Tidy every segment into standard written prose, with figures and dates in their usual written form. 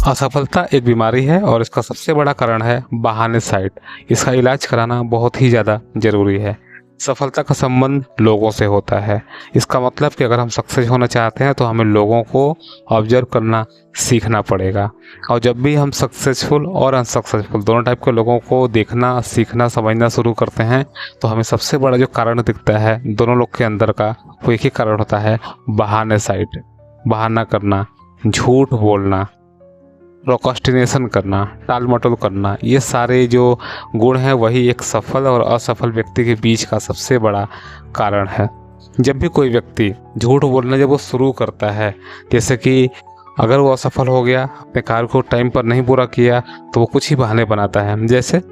असफलता एक बीमारी है और इसका सबसे बड़ा कारण है बहाने साइट। इसका इलाज कराना बहुत ही ज़्यादा ज़रूरी है। सफलता का संबंध लोगों से होता है। इसका मतलब कि अगर हम सक्सेस होना चाहते हैं तो हमें लोगों को ऑब्जर्व करना सीखना पड़ेगा। और जब भी हम सक्सेसफुल और अनसक्सेसफुल दोनों टाइप के लोगों को देखना, सीखना, समझना शुरू करते हैं तो हमें सबसे बड़ा जो कारण दिखता है दोनों लोग के अंदर का, वो एक ही कारण होता है, बहाने साइट। बहाना करना, झूठ बोलना, प्रोक्रास्टिनेशन करना, टाल मटोल करना, ये सारे जो गुण हैं वही एक सफल और असफल व्यक्ति के बीच का सबसे बड़ा कारण है। जब भी कोई व्यक्ति झूठ बोलना जब वो शुरू करता है, जैसे कि अगर वो असफल हो गया, अपने कार्य को टाइम पर नहीं पूरा किया, तो वो कुछ ही बहाने बनाता है। जैसे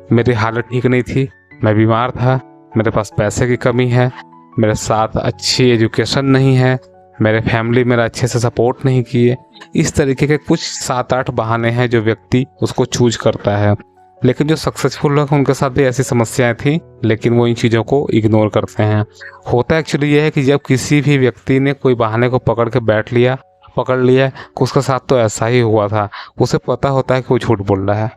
मेरी हालत ठीक नहीं थी, मैं बीमार था, मेरे पास पैसे की कमी है, मेरे साथ अच्छी एजुकेशन नहीं है, मेरे फैमिली मेरा अच्छे से सपोर्ट नहीं किए। इस तरीके के कुछ 7-8 बहाने हैं जो व्यक्ति उसको चूज करता है। लेकिन जो सक्सेसफुल लोग उनके साथ भी ऐसी समस्याएं थी, लेकिन वो इन चीज़ों को इग्नोर करते हैं। होता एक्चुअली ये है कि जब किसी भी व्यक्ति ने कोई बहाने को पकड़ लिया, उसके साथ तो ऐसा ही हुआ था। उसे पता होता है कि वो झूठ बोल रहा है,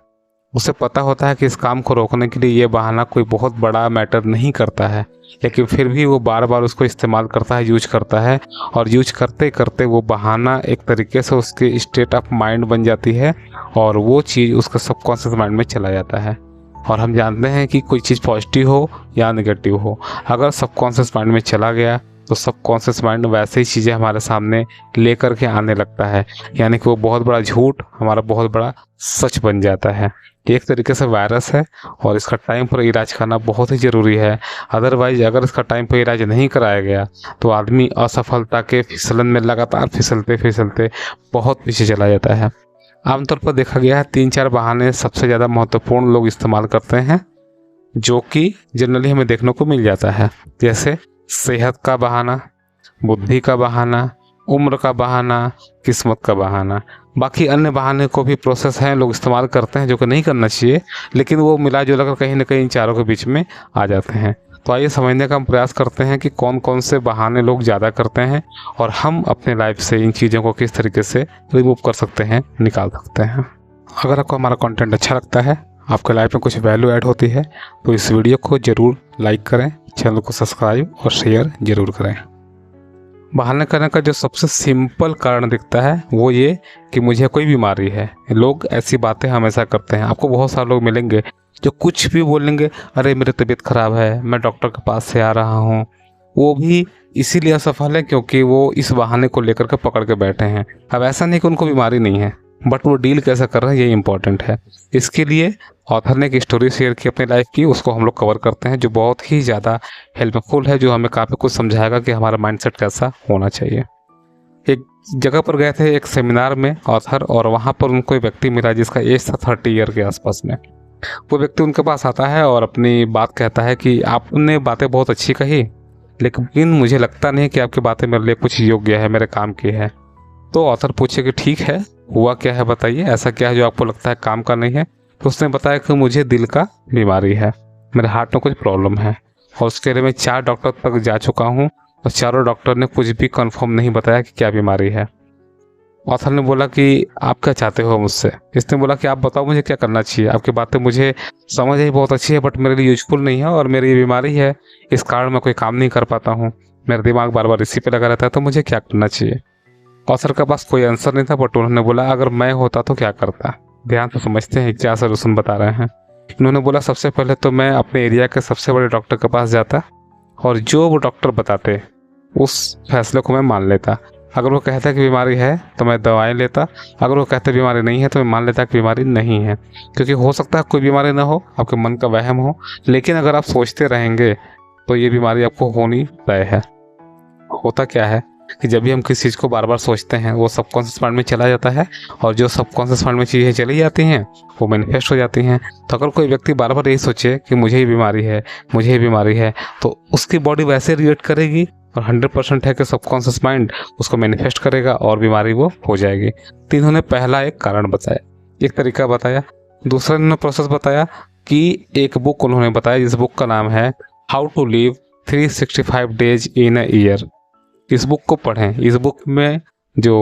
उसे पता होता है कि इस काम को रोकने के लिए ये बहाना कोई बहुत बड़ा मैटर नहीं करता है, लेकिन फिर भी वो बार बार उसको इस्तेमाल करता है, यूज करता है। और यूज करते करते वो बहाना एक तरीके से उसके स्टेट ऑफ माइंड बन जाती है और वो चीज़ उसके सबकॉन्शियस माइंड में चला जाता है। और हम जानते हैं कि कोई चीज़ पॉजिटिव हो या नेगेटिव हो, अगर सबकॉन्शियस माइंड में चला गया तो सबकॉन्शियस माइंड वैसे ही चीज़ें हमारे सामने लेकर के आने लगता है। यानी कि वो बहुत बड़ा झूठ हमारा बहुत बड़ा सच बन जाता है। एक तरीके से वायरस है और इसका टाइम पर इलाज करना बहुत ही ज़रूरी है। अदरवाइज अगर इसका टाइम पर इलाज नहीं कराया गया तो आदमी असफलता के फिसलन में लगातार फिसलते फिसलते बहुत पीछे चला जाता है। आमतौर पर देखा गया है 3-4 बहाने सबसे ज़्यादा महत्वपूर्ण लोग इस्तेमाल करते हैं, जो कि जनरली हमें देखने को मिल जाता है। जैसे सेहत का बहाना, बुद्धि का बहाना, उम्र का बहाना, किस्मत का बहाना। बाकी अन्य बहाने को भी प्रोसेस हैं, लोग इस्तेमाल करते हैं, जो कि नहीं करना चाहिए, लेकिन वो मिला जुला कर कहीं ना कहीं इन चारों के बीच में आ जाते हैं। तो आइए समझने का हम प्रयास करते हैं कि कौन कौन से बहाने लोग ज़्यादा करते हैं और हम अपने लाइफ से इन चीज़ों को किस तरीके से रिमूव कर सकते हैं, निकाल सकते हैं। अगर आपको हमारा कंटेंट अच्छा लगता है, आपके लाइफ में कुछ वैल्यू ऐड होती है, तो इस वीडियो को ज़रूर लाइक करें, चैनल को सब्सक्राइब और शेयर ज़रूर करें। बहाने करने का जो सबसे सिंपल कारण दिखता है वो ये कि मुझे कोई बीमारी है। लोग ऐसी बातें हमेशा करते हैं। आपको बहुत सारे लोग मिलेंगे जो कुछ भी बोलेंगे, अरे मेरी तबीयत खराब है, मैं डॉक्टर के पास से आ रहा हूँ। वो भी इसीलिए असफल है क्योंकि वो इस बहाने को लेकर के पकड़ के बैठे हैं। अब ऐसा नहीं कि उनको बीमारी नहीं है, बट वो डील कैसे कर रहे हैं ये इंपॉर्टेंट है। इसके लिए ऑथर ने एक स्टोरी शेयर की अपनी लाइफ की, उसको हम लोग कवर करते हैं, जो बहुत ही ज़्यादा हेल्पफुल है, जो हमें काफ़ी कुछ समझाएगा कि हमारा माइंडसेट कैसा होना चाहिए। एक जगह पर गए थे एक सेमिनार में ऑथर, और वहाँ पर उनको एक व्यक्ति मिला जिसका एज था 30 ईयर के आसपास में। वो व्यक्ति उनके पास आता है और अपनी बात कहता है कि आपने बातें बहुत अच्छी कही, लेकिन मुझे लगता नहीं कि आपकी बातें मेरे लिए कुछ योग्य है, मेरे काम की है। तो ऑथर पूछे कि ठीक है, हुआ क्या है बताइए, ऐसा क्या है जो आपको लगता है काम का नहीं है। तो उसने बताया कि मुझे दिल का बीमारी है, मेरे हार्ट में कुछ प्रॉब्लम है, और उसके लिए मैं 4 डॉक्टर तक जा चुका हूँ और चारों डॉक्टर ने कुछ भी कंफर्म नहीं बताया कि क्या बीमारी है। ऑथर ने बोला कि आप क्या चाहते हो मुझसे। इसने बोला कि आप बताओ मुझे क्या करना चाहिए, आपकी बातें मुझे समझ ही बहुत अच्छी है बट मेरे लिए यूजफुल नहीं है, और मेरी ये बीमारी है, इस कारण मैं कोई काम नहीं कर पाता हूँ, मेरा दिमाग बार बार इसी पे लगा रहता है, तो मुझे क्या करना चाहिए। ऑथर के पास कोई आंसर नहीं था, बट उन्होंने बोला अगर मैं होता तो क्या करता। ध्यान से समझते हैं क्या सोल्यूशन बता रहे हैं। उन्होंने बोला सबसे पहले तो मैं अपने एरिया के सबसे बड़े डॉक्टर के पास जाता और जो वो डॉक्टर बताते उस फैसले को मैं मान लेता। अगर वो कहता कि बीमारी है तो मैं दवाएं लेता, अगर वो कहते बीमारी नहीं है तो मैं मान लेता कि बीमारी नहीं है। क्योंकि हो सकता है कोई बीमारी ना हो, आपके मन का वहम हो, लेकिन अगर आप सोचते रहेंगे तो ये बीमारी आपको होनी तय है। होता क्या है कि जब भी हम किसी चीज़ को बार बार सोचते हैं वो सबकॉन्शियस माइंड में चला जाता है, और जो सबकॉन्शियस माइंड में चीज़ें चली जाती हैं वो मैनिफेस्ट हो जाती हैं। तो अगर कोई व्यक्ति बार बार यही सोचे कि मुझे ये बीमारी है, मुझे ये बीमारी है, तो उसकी बॉडी वैसे रिएक्ट करेगी और 100% है कि सबकॉन्शियस माइंड उसको मैनिफेस्ट करेगा और बीमारी वो हो जाएगी। तो इन्होंने पहला एक कारण बताया, एक तरीका बताया। दूसरा इन्होंने प्रोसेस बताया कि एक बुक उन्होंने बताया जिस बुक का नाम है how to live 365 days in a year. इस बुक को पढ़ें। इस बुक में जो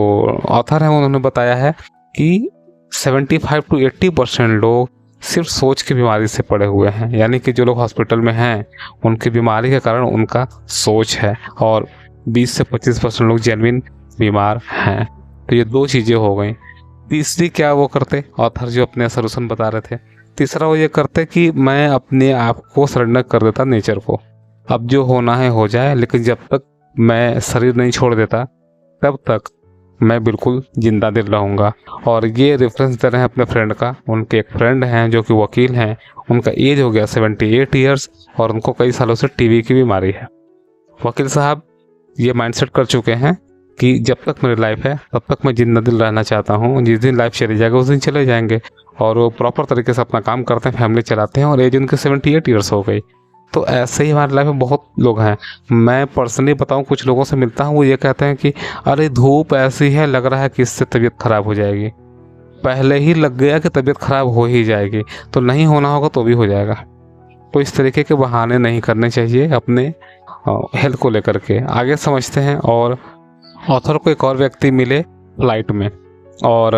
ऑथर है उन्होंने बताया है कि 75 to 80% लोग सिर्फ सोच की बीमारी से पड़े हुए हैं, यानी कि जो लोग हॉस्पिटल में हैं उनकी बीमारी के कारण उनका सोच है, और 20 से 25% लोग जेन्युइन बीमार हैं। तो ये दो चीज़ें हो गई। तीसरी क्या वो करते, ऑथर जो अपने सोल्यूशन बता रहे थे, तीसरा वो ये करते कि मैं अपने आप को सरेंडर कर देता नेचर को। अब जो होना है हो जाए, लेकिन जब तक मैं शरीर नहीं छोड़ देता तब तक मैं बिल्कुल जिंदा दिल रहूँगा। और ये रेफरेंस दे रहे हैं अपने फ्रेंड का। उनके एक फ्रेंड हैं जो कि वकील हैं, उनका एज हो गया 78 ईयर्स और उनको कई सालों से टीबी की बीमारी है। वकील साहब ये माइंडसेट कर चुके हैं कि जब तक मेरी लाइफ है तब तक मैं जिंदा दिल रहना चाहता हूँ, जिस दिन लाइफ चली जाएगा उस दिन चले जाएंगे। और वो प्रॉपर तरीके से अपना काम करते हैं, फैमिली चलाते हैं, और एज उनके 78 ईयर्स हो गई। तो ऐसे ही हमारी लाइफ में बहुत लोग हैं। मैं पर्सनली बताऊं, कुछ लोगों से मिलता हूं, वो ये कहते हैं कि अरे धूप ऐसी है, लग रहा है कि इससे तबीयत खराब हो जाएगी। पहले ही लग गया कि तबीयत खराब हो ही जाएगी, तो नहीं होना होगा तो भी हो जाएगा। तो इस तरीके के बहाने नहीं करने चाहिए अपने हेल्थ को लेकर के। आगे समझते हैं। और ऑथर को एक और व्यक्ति मिले फ्लाइट में, और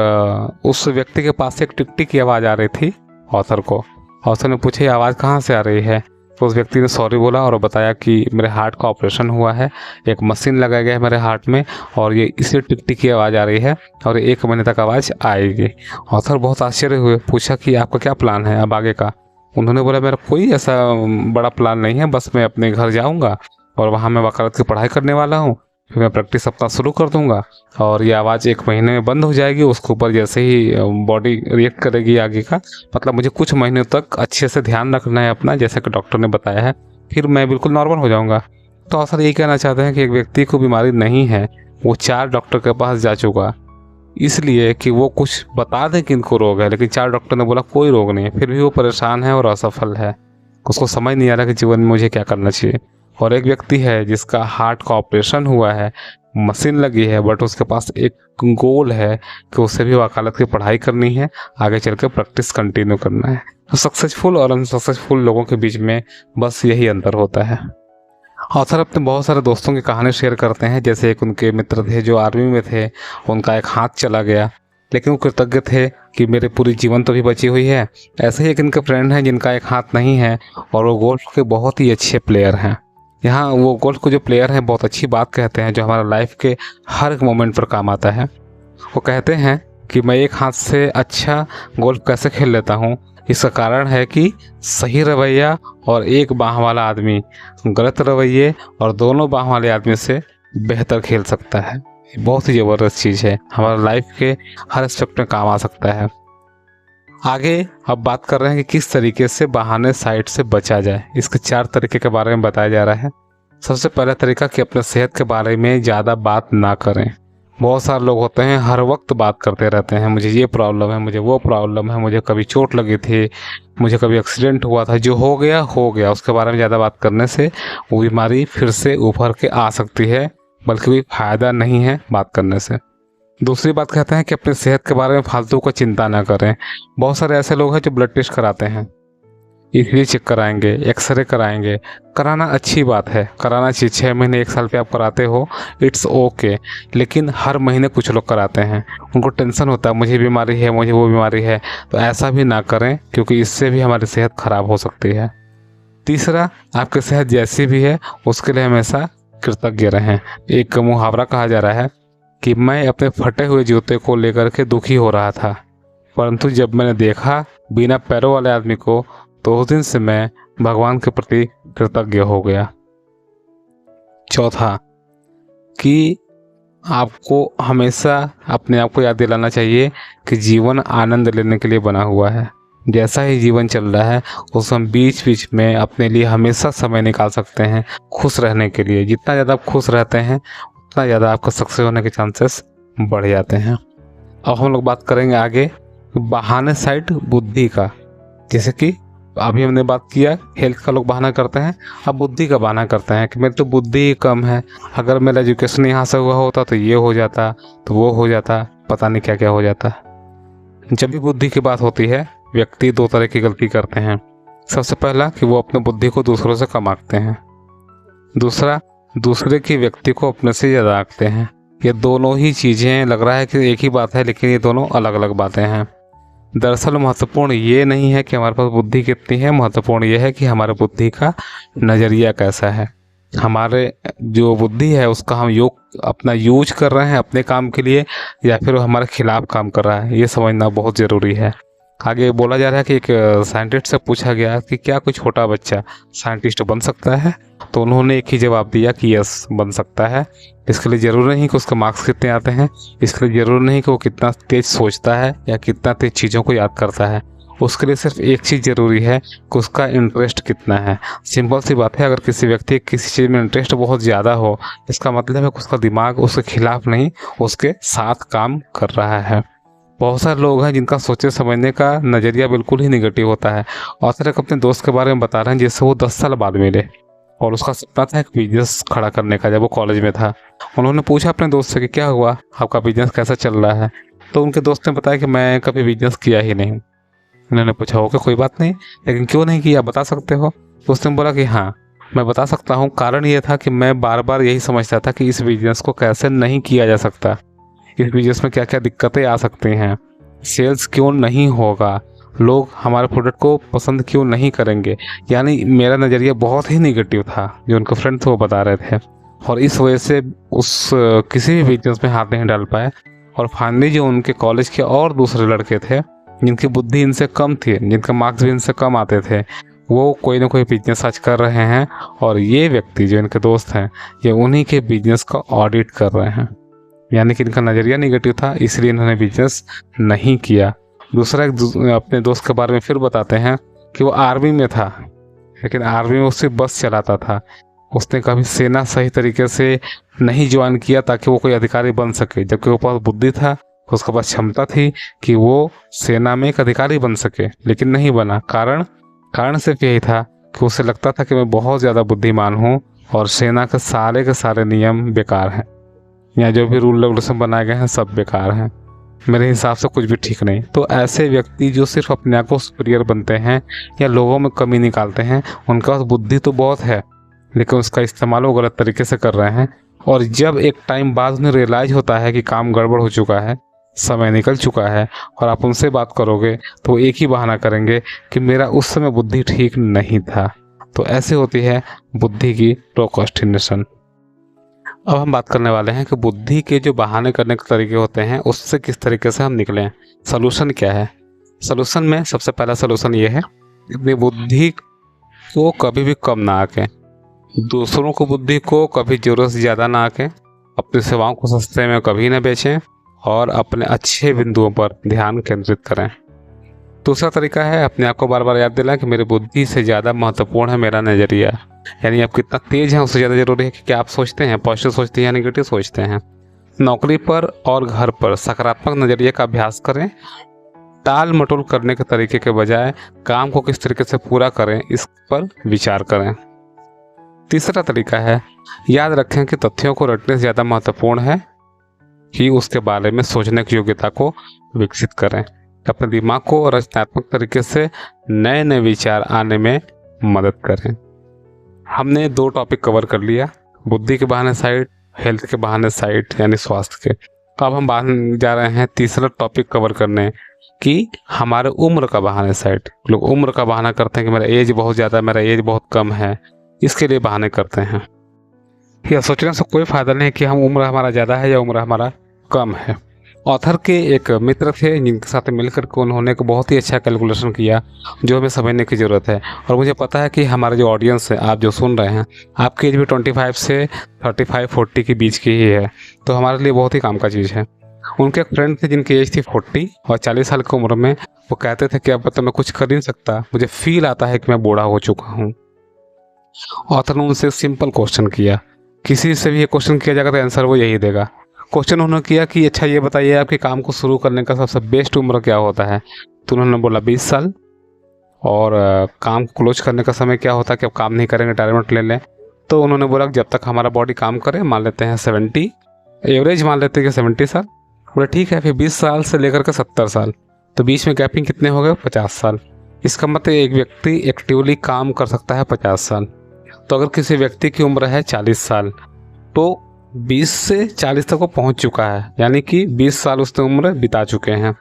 उस व्यक्ति के पास एक टिक टिक की आवाज़ आ रही थी ऑथर को। ऑथर ने पूछा ये आवाज़ कहाँ से आ रही है, तो उस व्यक्ति ने सॉरी बोला और बताया कि मेरे हार्ट का ऑपरेशन हुआ है, एक मशीन लगाया गया है मेरे हार्ट में, और ये इसलिए टिक टिक की आवाज़ आ रही है और 1 महीने तक आवाज़ आएगी। ऑथर बहुत आश्चर्य हुए, पूछा कि आपका क्या प्लान है अब आगे का। उन्होंने बोला मेरा कोई ऐसा बड़ा प्लान नहीं है, बस मैं अपने घर जाऊँगा और वहाँ मैं वकालत की पढ़ाई करने वाला हूँ, फिर मैं प्रैक्टिस अपना शुरू कर दूंगा और ये आवाज़ 1 महीने में बंद हो जाएगी। उसके ऊपर जैसे ही बॉडी रिएक्ट करेगी आगे का, मतलब मुझे कुछ महीनों तक अच्छे से ध्यान रखना है अपना, जैसे कि डॉक्टर ने बताया है, फिर मैं बिल्कुल नॉर्मल हो जाऊंगा। तो सर ये कहना चाहते हैं कि एक व्यक्ति को बीमारी नहीं है, वो 4 डॉक्टर के पास जा चुका, इसलिए कि वो कुछ बता दें कि इनको रोग है, लेकिन 4 डॉक्टर ने बोला कोई रोग नहीं है, फिर भी वो परेशान है और असफल है। उसको समझ नहीं आ रहा कि जीवन में मुझे क्या करना चाहिए। और एक व्यक्ति है जिसका हार्ट का ऑपरेशन हुआ है, मशीन लगी है, बट उसके पास एक गोल है कि उसे भी वकालत की पढ़ाई करनी है, आगे चल के प्रैक्टिस कंटिन्यू करना है। तो सक्सेसफुल और अनसक्सेसफुल लोगों के बीच में बस यही अंतर होता है। ऑथर अपने बहुत सारे दोस्तों की कहानी शेयर करते हैं, जैसे एक उनके मित्र थे जो आर्मी में थे, उनका एक हाथ चला गया, लेकिन वो कृतज्ञ थे कि मेरे पूरी जीवन तो भी बची हुई है। ऐसे ही एक इनके फ्रेंड हैं जिनका एक हाथ नहीं है और वो गोल्फ के बहुत ही अच्छे प्लेयर हैं। यहाँ वो गोल्फ को जो प्लेयर हैं बहुत अच्छी बात कहते हैं जो हमारा लाइफ के हर एक मोमेंट पर काम आता है। वो कहते हैं कि मैं एक हाथ से अच्छा गोल्फ कैसे खेल लेता हूँ, इसका कारण है कि सही रवैया और एक बाह वाला आदमी गलत रवैये और दोनों बाह वाले आदमी से बेहतर खेल सकता है। बहुत ही ज़बरदस्त चीज़ है, हमारा लाइफ के हर एस्पेक्ट में काम आ सकता है। आगे अब बात कर रहे हैं कि किस तरीके से बहाने साइड से बचा जाए। इसके 4 तरीके के बारे में बताया जा रहा है। सबसे पहला तरीका कि अपने सेहत के बारे में ज़्यादा बात ना करें। बहुत सारे लोग होते हैं हर वक्त बात करते रहते हैं, मुझे ये प्रॉब्लम है, मुझे वो प्रॉब्लम है, मुझे कभी चोट लगी थी, मुझे कभी एक्सीडेंट हुआ था, जो हो गया उसके बारे में ज़्यादा बात करने से वो बीमारी फिर से उभर के आ सकती है, बल्कि कोई फ़ायदा नहीं है बात करने से। दूसरी बात कहते हैं कि अपनी सेहत के बारे में फालतू को चिंता ना करें। बहुत सारे ऐसे लोग हैं जो ब्लड टेस्ट कराते हैं, इसलिए चेक कराएंगे, एक्सरे कराएंगे। कराना अच्छी बात है, कराना चाहिए, 6 महीने 1 साल पे आप कराते हो, इट्स ओके। लेकिन हर महीने कुछ लोग कराते हैं, उनको टेंशन होता है मुझे बीमारी है, मुझे वो बीमारी है, तो ऐसा भी ना करें क्योंकि इससे भी हमारी सेहत खराब हो सकती है। तीसरा, आपकी सेहत जैसी भी है उसके लिए हमेशा कृतज्ञ रहें। एक मुहावरा कहा जा रहा है कि मैं अपने फटे हुए जूते को लेकर के दुखी हो रहा था, परंतु जब मैंने देखा बिना पैरों वाले आदमी को तो उस दिन से मैं भगवान के प्रति कृतज्ञ हो गया। चौथा, कि आपको हमेशा अपने आप को याद दिलाना चाहिए कि जीवन आनंद लेने के लिए बना हुआ है। जैसा ही जीवन चल रहा है उस हम बीच बीच में अपने लिए हमेशा समय निकाल सकते हैं खुश रहने के लिए। जितना ज़्यादा आप खुश रहते हैं उतना ज़्यादा आपका सक्सेस होने के चांसेस बढ़ जाते हैं। अब हम लोग बात करेंगे आगे बहाने साइड बुद्धि का। जैसे कि अभी हमने बात किया हेल्थ का लोग बहाना करते हैं, अब बुद्धि का बहाना करते हैं कि मेरी तो बुद्धि कम है, अगर मेरा एजुकेशन यहाँ से हुआ होता तो ये हो जाता, तो वो हो जाता, पता नहीं क्या क्या हो जाता। जब भी बुद्धि की बात होती है व्यक्ति 2 तरह की गलती करते हैं। सबसे पहला कि वो अपने बुद्धि को दूसरों से कम आंकते हैं, दूसरा दूसरे की व्यक्ति को अपने से ज़्यादा आंकते हैं। ये दोनों ही चीज़ें लग रहा है कि एक ही बात है, लेकिन ये दोनों अलग अलग बातें हैं। दरअसल महत्वपूर्ण ये नहीं है कि हमारे पास बुद्धि कितनी है, महत्वपूर्ण ये है कि हमारे बुद्धि का नज़रिया कैसा है। हमारे जो बुद्धि है उसका हम अपना यूज कर रहे हैं अपने काम के लिए या फिर वो हमारे खिलाफ काम कर रहा है, ये समझना बहुत ज़रूरी है। आगे बोला जा रहा है कि एक साइंटिस्ट से पूछा गया कि क्या कोई छोटा बच्चा साइंटिस्ट बन सकता है, तो उन्होंने एक ही जवाब दिया कि यस, बन सकता है। इसके लिए ज़रूरी नहीं कि उसके मार्क्स कितने आते हैं, इसके लिए ज़रूरी नहीं कि वो कितना तेज सोचता है या कितना तेज चीज़ों को याद करता है। उसके लिए सिर्फ एक चीज़ ज़रूरी है कि उसका इंटरेस्ट कितना है। सिंपल सी बात है, अगर किसी व्यक्ति किसी चीज़ में इंटरेस्ट बहुत ज़्यादा हो, इसका मतलब है कि उसका दिमाग उसके खिलाफ नहीं, उसके साथ काम कर रहा है। बहुत सारे लोग हैं जिनका सोचने समझने का नज़रिया बिल्कुल ही निगेटिव होता है। ऑथर एक अपने दोस्त के बारे में बता रहे हैं जिससे वो 10 साल बाद मिले और उसका सपना था एक बिजनेस खड़ा करने का जब वो कॉलेज में था। उन्होंने पूछा अपने दोस्त से कि क्या हुआ, आपका बिजनेस कैसा चल रहा है। तो उनके दोस्त ने बताया कि मैं कभी बिजनेस किया ही नहीं। उन्होंने पूछा ओके कोई बात नहीं, लेकिन क्यों नहीं किया, बता सकते हो। तो उसने बोला कि हाँ मैं बता सकता हूँ, कारण ये था कि मैं बार बार यही समझता था कि इस बिजनेस को कैसे नहीं किया जा सकता, इस बिजनेस में क्या क्या दिक्कतें आ सकती हैं, सेल्स क्यों नहीं होगा, लोग हमारे प्रोडक्ट को पसंद क्यों नहीं करेंगे। यानी मेरा नज़रिया बहुत ही निगेटिव था, जो उनके फ्रेंड थे वो बता रहे थे, और इस वजह से उस किसी भी बिजनेस में हाथ नहीं डाल पाए। और फाइनली जो उनके कॉलेज के और दूसरे लड़के थे जिनकी बुद्धि इनसे कम थी, जिनके मार्क्स भी इनसे कम आते थे, वो कोई ना कोई बिजनेस आज कर रहे हैं। और ये व्यक्ति जो इनके दोस्त हैं, ये उन्हीं के बिजनेस का ऑडिट कर रहे हैं। यानी कि इनका नज़रिया निगेटिव था, इसलिए इन्होंने बिजनेस नहीं किया। दूसरा अपने दोस्त के बारे में फिर बताते हैं कि वो आर्मी में था, लेकिन आर्मी में उससे बस चलाता था। उसने कभी सेना सही तरीके से नहीं ज्वाइन किया ताकि वो कोई अधिकारी बन सके, जबकि वो पास बुद्धि था, उसके पास क्षमता थी कि वो सेना में एक अधिकारी बन सके, लेकिन नहीं बना। कारण सिर्फ यही था कि उसे लगता था कि मैं बहुत ज़्यादा बुद्धिमान हूँ और सेना के सारे नियम बेकार हैं, या जो भी रूल रेगुलेशन बनाए गए हैं सब बेकार हैं, मेरे हिसाब से कुछ भी ठीक नहीं। तो ऐसे व्यक्ति जो सिर्फ अपने आप को सुपीरियर बनते हैं या लोगों में कमी निकालते हैं, उनके पास बुद्धि तो बहुत है लेकिन उसका इस्तेमाल वो गलत तरीके से कर रहे हैं। और जब एक टाइम बाद उन्हें रियलाइज होता है कि काम गड़बड़ हो चुका है, समय निकल चुका है, और आप उनसे बात करोगे तो वो एक ही बहाना करेंगे कि मेरा उस समय बुद्धि ठीक नहीं था। तो ऐसे होती है बुद्धि की प्रोक्रास्टिनेशन। अब हम बात करने वाले हैं कि बुद्धि के जो बहाने करने के तरीके होते हैं उससे किस तरीके से हम निकलें, सलूशन क्या है। सलूशन में सबसे पहला सलूशन ये है, अपनी बुद्धि को कभी भी कम ना आंकें, दूसरों को बुद्धि को कभी ज़रूरत से ज़्यादा ना आंकें, अपनी सेवाओं को सस्ते में कभी ना बेचें और अपने अच्छे बिंदुओं पर ध्यान केंद्रित करें। दूसरा तरीका है अपने आप को बार बार याद दिलाएं कि मेरी बुद्धि से ज़्यादा महत्वपूर्ण है मेरा नज़रिया। यानी आप कितना तेज हैं उससे ज़्यादा जरूरी है कि क्या आप सोचते हैं, पॉजिटिव सोचते हैं या नेगेटिव सोचते हैं। नौकरी पर और घर पर सकारात्मक नज़रिए का अभ्यास करें। टाल मटोल करने के तरीके के बजाय काम को किस तरीके से पूरा करें इस पर विचार करें। तीसरा तरीका है, याद रखें कि तथ्यों को रटने से ज़्यादा महत्वपूर्ण है कि उसके बारे में सोचने की योग्यता को विकसित करें। अपने दिमाग को रचनात्मक तरीके से नए नए विचार आने में मदद करें। हमने 2 टॉपिक कवर कर लिया, बुद्धि के बहाने साइड, हेल्थ के बहाने साइड यानी स्वास्थ्य के। तो अब हम जा रहे हैं तीसरा टॉपिक कवर करने कि हमारे उम्र का बहाने साइड। लोग उम्र का बहाना करते हैं कि मेरा एज बहुत ज़्यादा है, मेरा एज बहुत कम है, इसके लिए बहाने करते हैं। यह सोचने से कोई फ़ायदा नहीं कि हम उम्र हमारा ज़्यादा है या उम्र हमारा कम है। ऑथर के एक मित्र थे जिनके साथ मिलकर के उन्होंने एक बहुत ही अच्छा कैलकुलेशन किया जो हमें समझने की ज़रूरत है। और मुझे पता है कि हमारे जो ऑडियंस है, आप जो सुन रहे हैं, आपकी एज भी 25 से 35-40 के बीच की ही है, तो हमारे लिए बहुत ही काम का चीज़ है। उनके एक फ्रेंड थे जिनकी एज थी 40 और 40 साल की उम्र में वो कहते थे कि अब तो मैं कुछ कर नहीं सकता, मुझे फील आता है कि मैं बूढ़ा हो चुका हूँ। ऑथर ने उनसे सिंपल क्वेश्चन किया, किसी से भी ये क्वेश्चन किया जाएगा तो आंसर वो यही देगा। क्वेश्चन उन्होंने किया कि अच्छा ये बताइए आपके काम को शुरू करने का सबसे बेस्ट उम्र क्या होता है। तो उन्होंने बोला 20 साल। और काम को क्लोज करने का समय क्या होता है कि अब काम नहीं करेंगे, रिटायरमेंट ले लें। तो उन्होंने बोला जब तक हमारा बॉडी काम करे, मान लेते हैं 70, एवरेज मान लेते हैं कि 70 साल। बोला ठीक है, फिर 20 साल से लेकर के 70 साल, तो बीच में गैपिंग कितने हो गए, 50 साल। इसका मतलब एक व्यक्ति एक्टिवली काम कर सकता है 50 साल। तो अगर किसी व्यक्ति की उम्र है 40 साल तो 20 से 40 तक वो पहुंच चुका है, यानी कि 20 साल उसने उम्र बिता चुके हैं।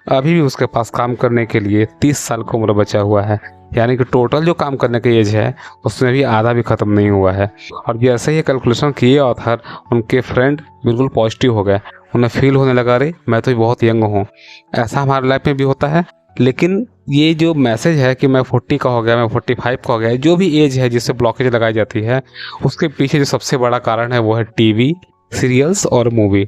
अभी भी उसके पास काम करने के लिए 30 साल की उम्र बचा हुआ है, यानी कि टोटल जो काम करने की एज है उसमें भी आधा भी ख़त्म नहीं हुआ है। और जैसे ही कैलकुलेशन किए ऑथर, उनके फ्रेंड बिल्कुल पॉजिटिव हो गए। उन्हें फील होने लगा, अरे मैं तो बहुत यंग हूँ। ऐसा हमारे लाइफ में भी होता है, लेकिन ये जो मैसेज है कि मैं 40 का हो गया, मैं 45 का हो गया, जो भी एज है जिससे ब्लॉकेज लगाई जाती है, उसके पीछे जो सबसे बड़ा कारण है वो है टीवी सीरियल्स और मूवी।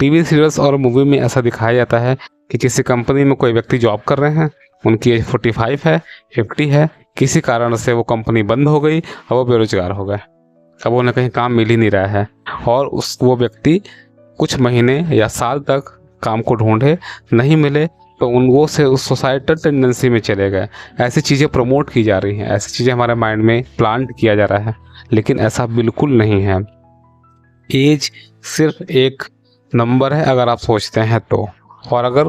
टीवी सीरियल्स और मूवी में ऐसा दिखाया जाता है कि किसी कंपनी में कोई व्यक्ति जॉब कर रहे हैं, उनकी एज 45 है, 50 है, किसी कारण से वो कंपनी बंद हो गई और वो बेरोजगार हो गए। अब उन्हें कहीं काम मिल ही नहीं रहा है और वो व्यक्ति कुछ महीने या साल तक काम को ढूंढे, नहीं मिले तो वो से उस सोसाइटल टेंडेंसी में चले गए। ऐसी चीज़ें प्रमोट की जा रही हैं, ऐसी चीज़ें हमारे माइंड में प्लांट किया जा रहा है, लेकिन ऐसा बिल्कुल नहीं है। एज सिर्फ एक नंबर है अगर आप सोचते हैं तो। और अगर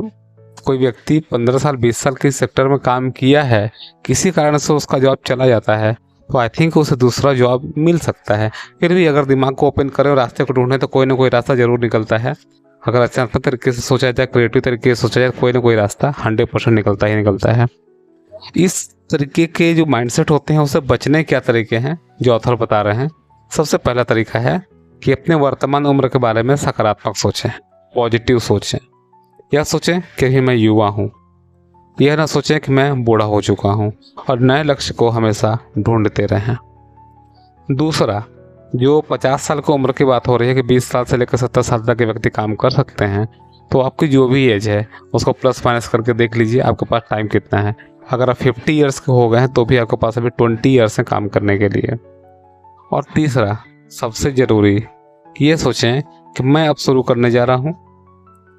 कोई व्यक्ति 15 साल 20 साल के सेक्टर में काम किया है, किसी कारण से उसका जॉब चला जाता है, तो आई थिंक उसे दूसरा जॉब मिल सकता है। फिर भी अगर दिमाग को ओपन करें और रास्ते को ढूंढें तो कोई ना कोई रास्ता जरूर निकलता है। अगर अच्छा तरीके से सोचा जाए, क्रिएटिव तरीके से सोचा जाए, कोई ना कोई रास्ता 100% निकलता ही निकलता है। इस तरीके के जो माइंडसेट होते हैं उससे बचने क्या तरीके हैं जो ऑथर बता रहे हैं। सबसे पहला तरीका है कि अपने वर्तमान उम्र के बारे में सकारात्मक सोचें, पॉजिटिव सोचें। यह सोचें कि अभी मैं युवा हूँ, यह ना सोचें कि मैं बूढ़ा हो चुका हूँ, और नए लक्ष्य को हमेशा ढूंढते रहें। दूसरा, जो 50 साल की उम्र की बात हो रही है कि 20 साल से लेकर 70 साल तक के व्यक्ति काम कर सकते हैं, तो आपकी जो भी एज है उसको प्लस माइनस करके देख लीजिए आपके पास टाइम कितना है। अगर आप 50 ईयर्स के हो गए हैं तो भी आपके पास अभी 20 ईयर्स हैं काम करने के लिए। और तीसरा, सबसे ज़रूरी, ये सोचें कि मैं अब शुरू करने जा रहा हूँ,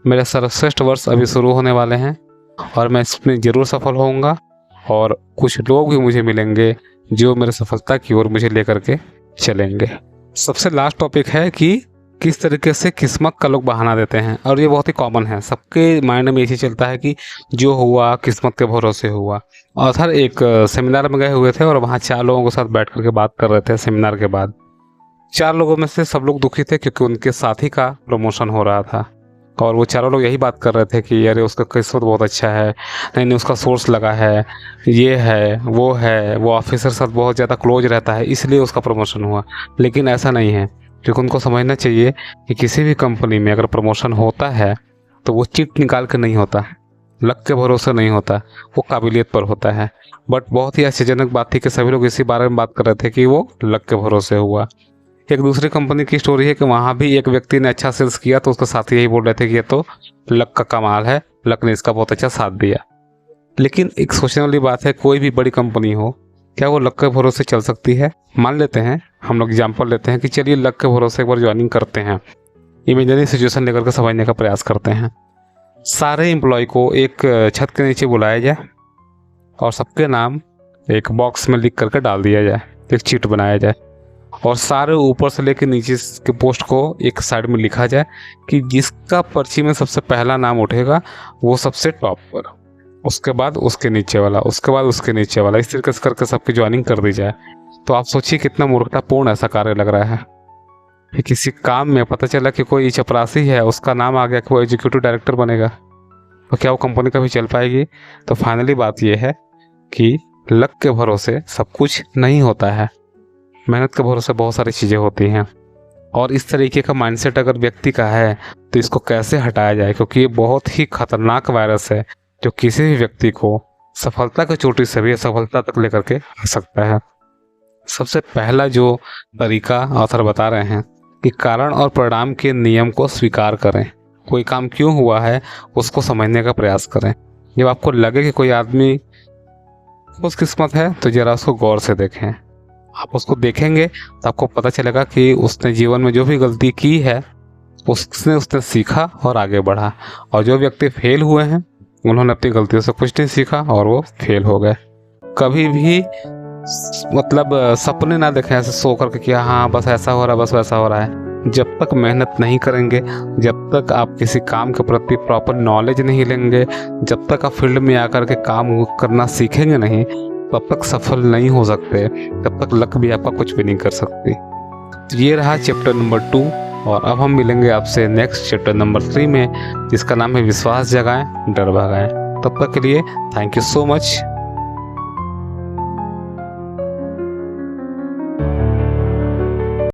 मेरे सर्वश्रेष्ठ वर्ष अभी शुरू होने वाले हैं और मैं इसमें ज़रूर सफल होऊंगा, और कुछ लोग भी मुझे मिलेंगे जो मेरे सफलता की ओर मुझे लेकर के चलेंगे। सबसे लास्ट टॉपिक है कि किस तरीके से किस्मत का लोग बहाना देते हैं, और ये बहुत ही कॉमन है, सबके माइंड में यही चलता है कि जो हुआ किस्मत के भरोसे हुआ। ऑथर एक सेमिनार में गए हुए थे और वहाँ 4 लोगों के साथ बैठ करके बात कर रहे थे। सेमिनार के बाद 4 लोगों में से सब लोग दुखी थे क्योंकि उनके साथी का प्रमोशन हो रहा था, और वो चारों लोग यही बात कर रहे थे कि अरे उसका किस्मत बहुत अच्छा है, नहीं उसका सोर्स लगा है, ये है, वो ऑफिसर साथ बहुत ज़्यादा क्लोज रहता है इसलिए उसका प्रमोशन हुआ। लेकिन ऐसा नहीं है, क्योंकि उनको समझना चाहिए कि किसी भी कंपनी में अगर प्रमोशन होता है तो वो चिट निकाल कर नहीं होता, लक के भरोसे नहीं होता, वो काबिलियत पर होता है। बट बहुत ही आश्चर्यजनक बात थी कि सभी लोग इसी बारे में बात कर रहे थे कि वो लक के भरोसे हुआ। एक दूसरी कंपनी की स्टोरी है कि वहाँ भी एक व्यक्ति ने अच्छा सेल्स किया तो उसके साथी यही बोल रहे थे कि ये तो लक का कमाल है, लक ने इसका बहुत अच्छा साथ दिया। लेकिन एक सोचने वाली बात है, कोई भी बड़ी कंपनी हो, क्या वो लक के भरोसे चल सकती है? मान लेते हैं, हम लोग एग्जाम्पल लेते हैं कि चलिए लक के भरोसे एक बार ज्वाइनिंग करते हैं, इमेजिनरी सिचुएशन लेकर के समझने का प्रयास करते हैं। सारे एम्प्लॉय को एक छत के नीचे बुलाया जाए और सबके नाम एक बॉक्स में लिख करके डाल दिया जाए, एक चीट बनाया जाए, और सारे ऊपर से लेकर नीचे के पोस्ट को एक साइड में लिखा जाए कि जिसका पर्ची में सबसे पहला नाम उठेगा वो सबसे टॉप पर, उसके बाद उसके नीचे वाला, उसके बाद उसके नीचे वाला, इस तरीके से करके सबकी ज्वाइनिंग कर दी जाए। तो आप सोचिए कितना मूर्खतापूर्ण ऐसा कार्य लग रहा है कि किसी काम में पता चला कि कोई चपरासी है, उसका नाम आ गया कि वो एग्जीक्यूटिव डायरेक्टर बनेगा, तो क्या वो कंपनी कभी चल पाएगी? तो फाइनली बात यह है कि लक के भरोसे सब कुछ नहीं होता है, मेहनत के भरोसे बहुत सारी चीज़ें होती हैं। और इस तरीके का माइंडसेट अगर व्यक्ति का है तो इसको कैसे हटाया जाए, क्योंकि ये बहुत ही खतरनाक वायरस है जो किसी भी व्यक्ति को सफलता की चोटी से भी असफलता तक लेकर के आ सकता है। सबसे पहला जो तरीका ऑथर बता रहे हैं कि कारण और परिणाम के नियम को स्वीकार करें। कोई काम क्यों हुआ है उसको समझने का प्रयास करें। जब आपको लगे कि कोई आदमी खुशकिस्मत है तो जरा उसको गौर से देखें। आप उसको देखेंगे तो आपको पता चलेगा कि उसने जीवन में जो भी गलती की है उसने सीखा और आगे बढ़ा। और जो व्यक्ति फेल हुए हैं उन्होंने अपनी गलतियों से कुछ नहीं सीखा और वो फेल हो गए। कभी भी मतलब सपने ना देखें ऐसे सो करके कि हाँ बस ऐसा हो रहा है, बस वैसा हो रहा है। जब तक मेहनत नहीं करेंगे, जब तक आप किसी काम के प्रति प्रॉपर नॉलेज नहीं लेंगे, जब तक आप फील्ड में आकर के काम करना सीखेंगे नहीं, तब तक सफल नहीं हो सकते, तब तक लक भी आपका कुछ भी नहीं कर सकती। तो ये रहा चैप्टर नंबर 2 और अब हम मिलेंगे आपसे नेक्स्ट चैप्टर नंबर 3 में, जिसका नाम है विश्वास जगाएं डर भगाएं। तब तक के लिए थैंक यू सो मच।